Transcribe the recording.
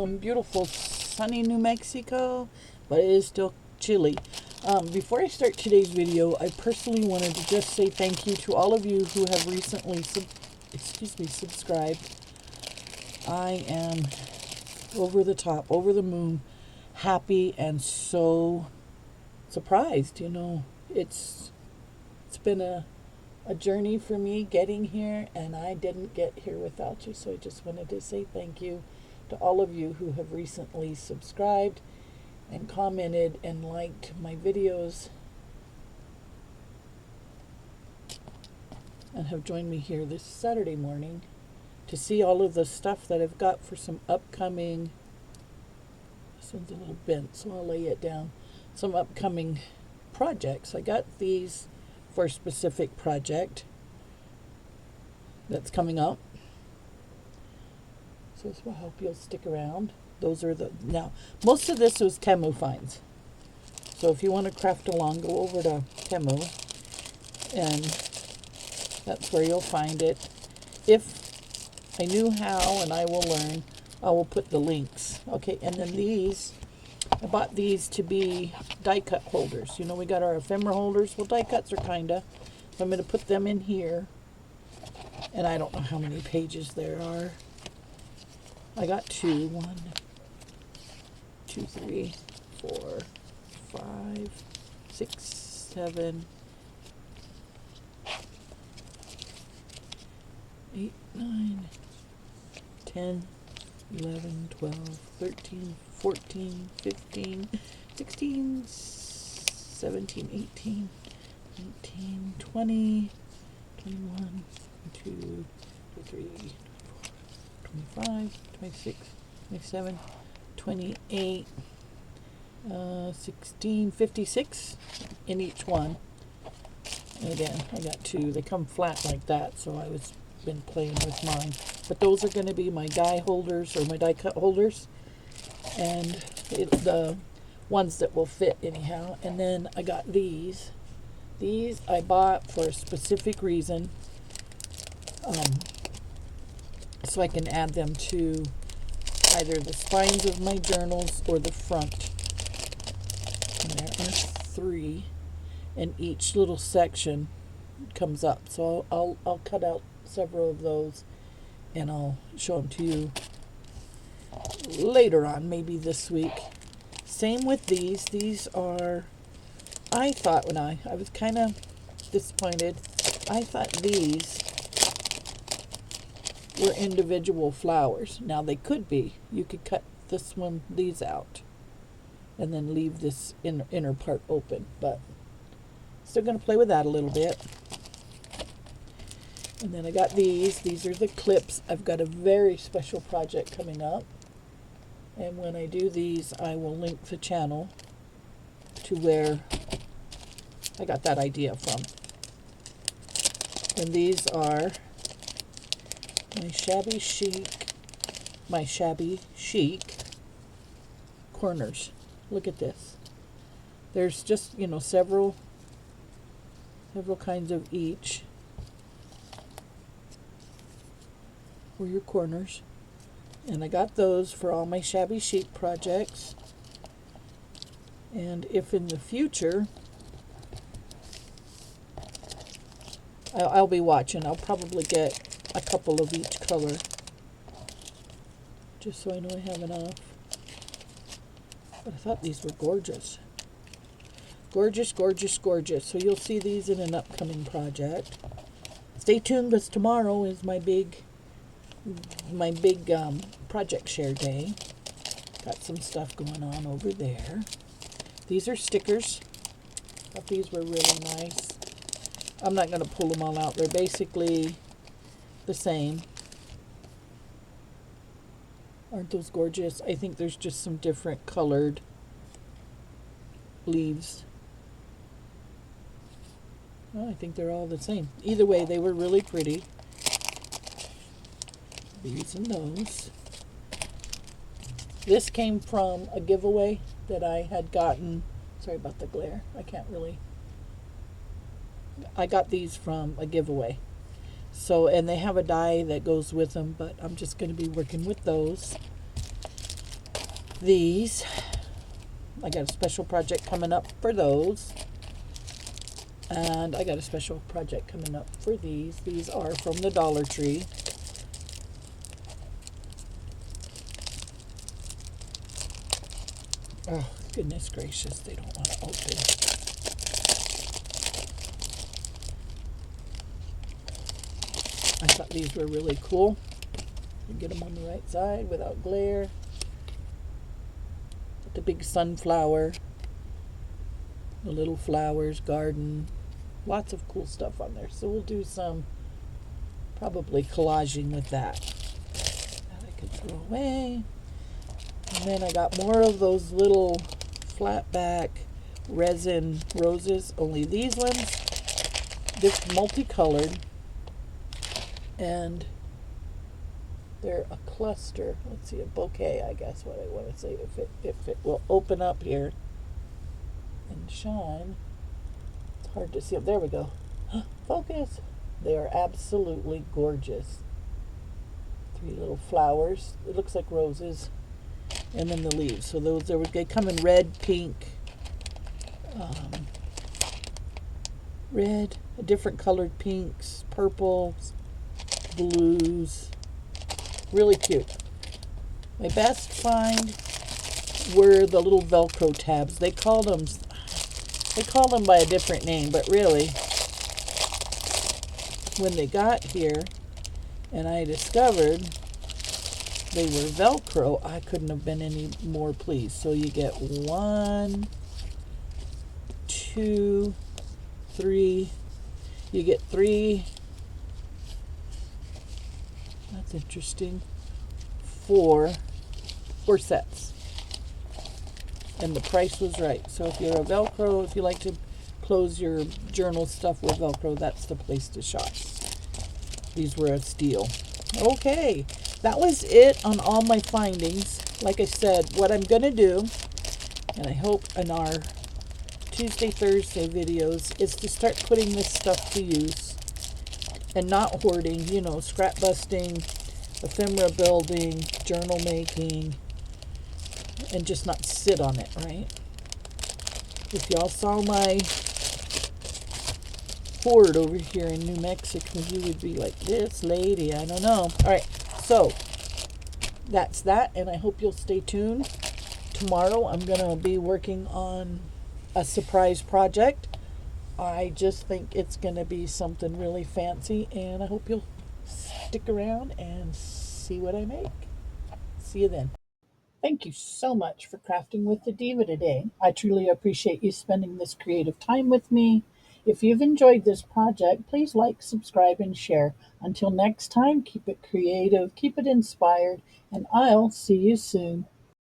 beautiful sunny New Mexico, but it is still chilly. Before I start today's video, I personally wanted to just say thank you to all of you who have recently subscribed. I am over the top, over the moon, happy, and so surprised. You know, it's been a journey for me getting here, and I didn't get here without you. So I just wanted to say thank you to all of you who have recently subscribed and commented and liked my videos and have joined me here this Saturday morning to see all of the stuff that I've got for some upcoming, this one's a little bent, so I'll lay it down, some upcoming projects. I got these for a specific project that's coming up, so this will help you'll stick around. Those are now most of this was Temu finds, so if you want to craft along, go over to Temu, and that's where you'll find it. If I knew how, and I will learn, I will put the links. Okay, and then these, I bought these to be die cut holders. You know, we got our ephemera holders. Well, die cuts are kinda. So I'm going to put them in here. And I don't know how many pages there are. I got 2. 1, 2, 3, 4, 5, 6, 7, 8, 9, 10, 11, 12, 13, 14, 15, 16, 17, 18, 19, 20, 21, 22, 23, 24, 25, 26, 27, 28, 16, 56 in each one. And again, I got 2. They come flat like that, so I was been playing with mine. But those are going to be my die holders, or my die cut holders, and the ones that will fit anyhow. And then I got these. These I bought for a specific reason, so I can add them to either the spines of my journals or the front. And there are 3, and each little section comes up. So I'll cut out several of those, and I'll show them to you later on, maybe this week. Same with these. These are, I thought, when I was kind of disappointed, I thought these were individual flowers. Now they could be. You could cut these out and then leave this inner part open, but still going to play with that a little bit. And then I got these. These are the clips. I've got a very special project coming up. And when I do these, I will link the channel to where I got that idea from. And these are my shabby chic corners. Look at this. There's just, you know, several kinds of each for your corners. And I got those for all my shabby chic projects. And if in the future, I'll be watching, I'll probably get a couple of each color, just so I know I have enough. But I thought these were gorgeous. Gorgeous, gorgeous, gorgeous. So you'll see these in an upcoming project. Stay tuned, because tomorrow is my big project share day. Got some stuff going on over there. These are stickers. I thought these were really nice. I'm not going to pull them all out. They're basically the same. Aren't those gorgeous? I think there's just some different colored leaves. Well, I think they're all the same. Either way, they were really pretty. These and those. This came from a giveaway that I had gotten. Sorry about the glare. I got these from a giveaway. So, and they have a die that goes with them, but I'm just going to be working with those. these. I got a special project coming up for those. And I got a special project coming up for these. These are from the Dollar Tree. Oh, goodness gracious, they don't want to open. I thought these were really cool. You get them on the right side without glare. The big sunflower, the little flowers, garden, lots of cool stuff on there. So we'll do some probably collaging with that. That I could throw away. And then I got more of those little flatback resin roses, only these ones, they're multicolored, and they're a cluster. Let's see, a bouquet, I guess what I want to say, if it will open up here and shine. It's hard to see them. There we go. Focus. They are absolutely gorgeous. 3 little flowers. It looks like roses. And then the leaves. So those they come in red, pink, red, different colored pinks, purples, blues. Really cute. My best find were the little Velcro tabs. They call them by a different name, but really, when they got here and I discovered they were Velcro, I couldn't have been any more pleased. So you get 1, 2, 3. You get 3. That's interesting. 4 sets. And the price was right. So if you're a Velcro, if you like to close your journal stuff with Velcro, that's the place to shop. These were a steal. Okay, that was it on all my findings. Like I said, what I'm going to do, and I hope in our Tuesday, Thursday videos, is to start putting this stuff to use and not hoarding, scrap busting, ephemera building, journal making, and just not sit on it, right? If y'all saw my hoard over here in New Mexico, you would be like, this lady, I don't know. All right, so that's that, and I hope you'll stay tuned. Tomorrow I'm going to be working on a surprise project. I just think it's going to be something really fancy, and I hope you'll stick around and see what I make. See you then. Thank you so much for crafting with the Diva today. I truly appreciate you spending this creative time with me. If you've enjoyed this project, please like, subscribe, and share. Until next time, keep it creative, keep it inspired, and I'll see you soon.